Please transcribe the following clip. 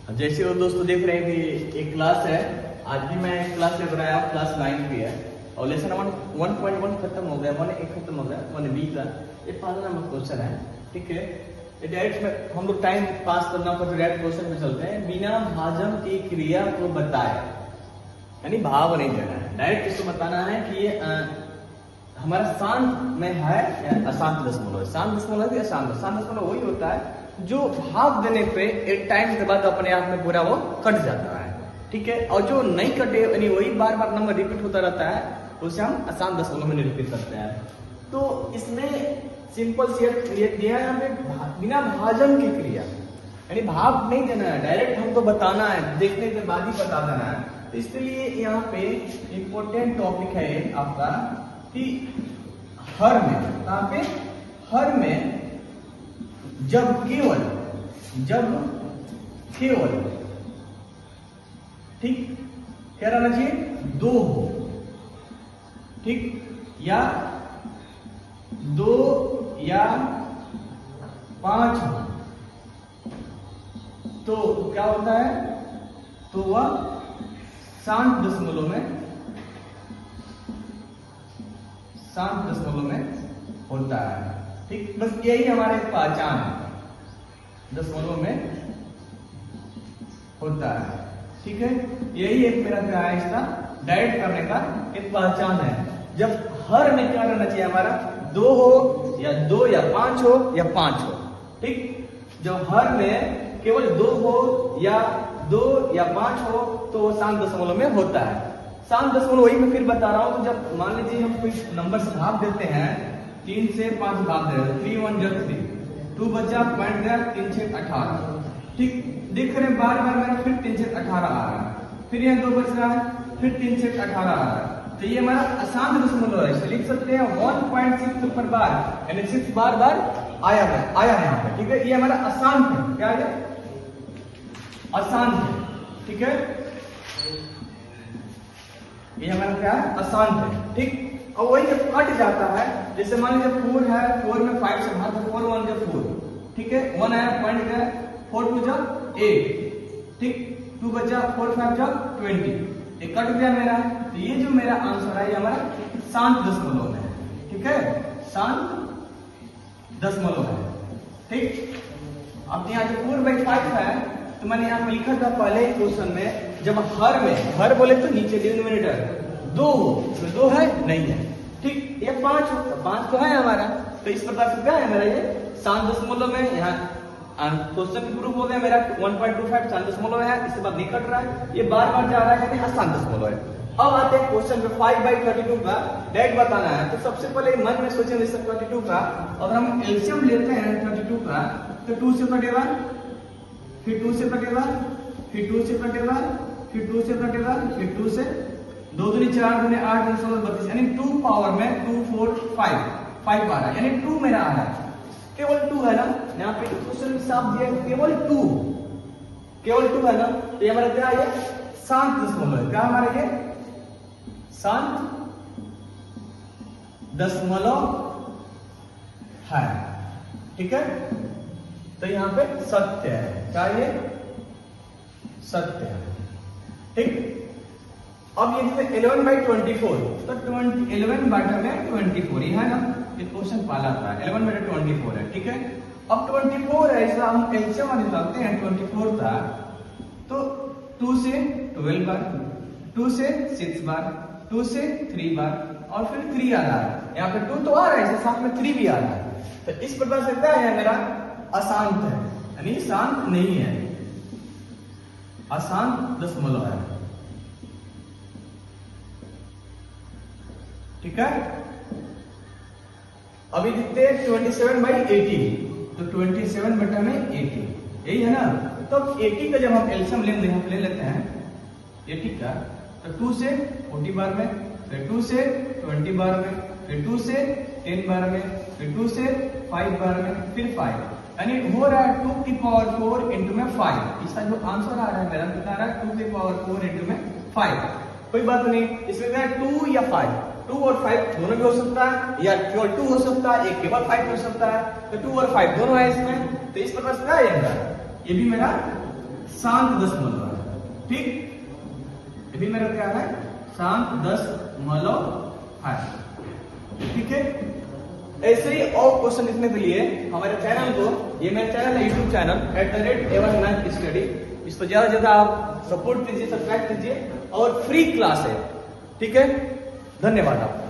जैसे वो दोस्तों देख रहे हैं कि एक क्लास है। आज भी मैं क्लास लेकर आया, क्लास 9 की है और लेसन 1.1 खत्म हो गया, 1 खत्म हो गया, 1B का ये 5 नंबर क्वेश्चन है। ठीक है, ये डायरेक्ट में हम लोग टाइम पास करना पर डायरेक्ट क्वेश्चन पे चलते हैं। बिना भाजम की क्रिया को बताए, यानी भाव नहीं देना है, डायरेक्ट इसको बताना है कि ये हमारा शांत में है या अशांत दशमलव है। शांत दशमलव है या अशांत दशमलव वही होता है जो भाग देने पे एक टाइम के बाद अपने आप में पूरा वो कट जाता है। ठीक है, और जो नहीं कटे यानी वही बार बार नंबर रिपीट होता रहता है, उसे हम अशांत दशमलव में निरूपित करते हैं। तो इसमें सिंपल सी दिया है हमें बिना भाजन की क्रिया, यानी भाग नहीं देना है, डायरेक्ट हमको बताना है, देखने के बाद ही बता देना है। तो इसलिए यहाँ पे इम्पोर्टेंट टॉपिक है आपका कि हर में, यहाँ पे हर में जब केवल ठीक क्या रहना चाहिए, 2 हो, ठीक, या 2 या 5 हो, तो क्या होता है, तो वह शांत दशमलव में होता है। ठीक, बस यही हमारे पहचान है, दशमलव में होता है। ठीक है, यही एक मेरा क्या है, इसका डायरेक्ट करने का एक पहचान है। जब हर में क्या रहना चाहिए हमारा, 2 हो या 2 या 5 हो या 5 हो। ठीक, जब हर में केवल 2 हो या 2 या 5 हो तो वो शांत दशमलव में होता है। शांत दशमलव वही मैं फिर बता रहा हूं। तो जब मान लीजिए हम कोई नंबर से भाग देते हैं, 3 से 5 भाग दे रहे हैं, 3 1 जा 3, 2 बचा पॉइंट गया, 3 6 18। ठीक, देख रहे हैं बार बार मेरा फिर 3 6 18 आ रहा है, फिर यहाँ 2 बच रहा है, फिर 3 6 18 आ रहा है। तो ये हमारा अशांत दशमलव है। इसे लिख सकते हैं 1.6 पर बार, यानी 6 बार बार आया है यहाँ पे। ठीक है, ये हमारा अशांत है। क्या है, अशांत है। ठीक है, ये हमारा क्या है, अशांत है। ठीक, और वही जब कट जाता है, जैसे मान लीजिए 4 है, 4 में 5 से भाग, 4 1 जा 4। ठीक है, 1 आया पॉइंट गया, 4 2 जा 8। ठीक, 2 बचा, 4 5 जा 20, ये कट गया मेरा। तो ये जो मेरा आंसर है ये हमारा शांत दशमलव है। ठीक है, शांत दशमलव है। ठीक, अब यहाँ जो 4/5 है, तो मैंने यहाँ पे लिखा था पहले क्वेश्चन में, जब हर में, हर बोले तो नीचे डिनोमिनेटर 2 हो, तो 2 है नहीं है। ठीक, ये 5 हो, तो 5 तो है हमारा। तो इस प्रकार से क्या है मेरा ये शांत दशमलव में। यहाँ क्वेश्चन प्रूफ हो गया मेरा 1.25 शांत दशमलव है, इसके बाद नहीं कट रहा है, ये बार बार जा रहा है, कहते हैं अशांत दशमलव है। अब आते हैं क्वेश्चन पे 5/32 का डायरेक्ट बताना है। तो सबसे पहले मन में सोचें 32 का, अगर हम एलसीएम लेते हैं 32 का, तो 2 से कटेगा, फिर 2 से कटेगा, फिर 2 से कटेगा, फिर 2 से कटेगा, फिर 2 से, 2 दूनी 4 दूनी 8 दूनी 16 32, यानी 2 पावर में 2 4 5 आ रहा है, यानी 2 मेरा आ रहा है। केवल 2 है ना, यहाँ पे क्वेश्चन साफ दिया केवल 2 है ना, तो ये हमारा क्या है, शांत दशमलव है। क्या हमारा ये शांत दशमलव है। ठीक है, तो यहाँ पे सत्य है, क्या ये सत्य है। ठीक, अब ये 11/24, तो 11/24 है ना, ये क्वेश्चन पाला था 11/24 है। ठीक है, अब 24 है, इसका हम एलसीएम निकालते हैं। 24 था तो 2 से 12 बार, 2 से 6 बार, 2 से 3 बार, और फिर 3 आ रहा है। यहाँ पे 2 तो आ रहा है, इसके साथ में 3 भी आ रहा है। तो इस प्रकार से क्या है, मेरा अशांत है, यानी शांत नहीं है, अशांत दशमलव है। ठीक है, अभी देखते हैं 27/80, तो 27/80 यही है ना। तो 80 का जब हम एलसीएम ले लेते हैं 80 का, तो 2 से 40 बार में, फिर 2 से 20 बार में, फिर 2 से 10 बार में, फिर 2 से 5 बार में, फिर 5, यानी हो रहा है 2 की पावर 4 इंटू में 5। इसका जो आंसर आ रहा है मेरा बता रहा है 2 की पावर 4 इंटू में 5। कोई बात नहीं, इसमें क्या है 2 या 5, 2 और 5 दोनों भी हो सकता है, या केवल 2 हो सकता है, एक केवल 5 हो सकता है। तो 2 और 5 दोनों है इसमें। तो इस प्रकार से क्या आएगा, ये भी मेरा शांत दशमलव है। ठीक, अभी मेरा क्या है, शांत दशमलव है। ठीक है, ऐसे ही और क्वेश्चन लिखने के लिए हमारे चैनल को, ये मेरा चैनल है YouTube channel @A1 math study, इस पर ज्यादा से ज्यादा आप सपोर्ट कीजिए, सब्सक्राइब कीजिए और फ्री क्लास है। ठीक है, धन्यवाद आप।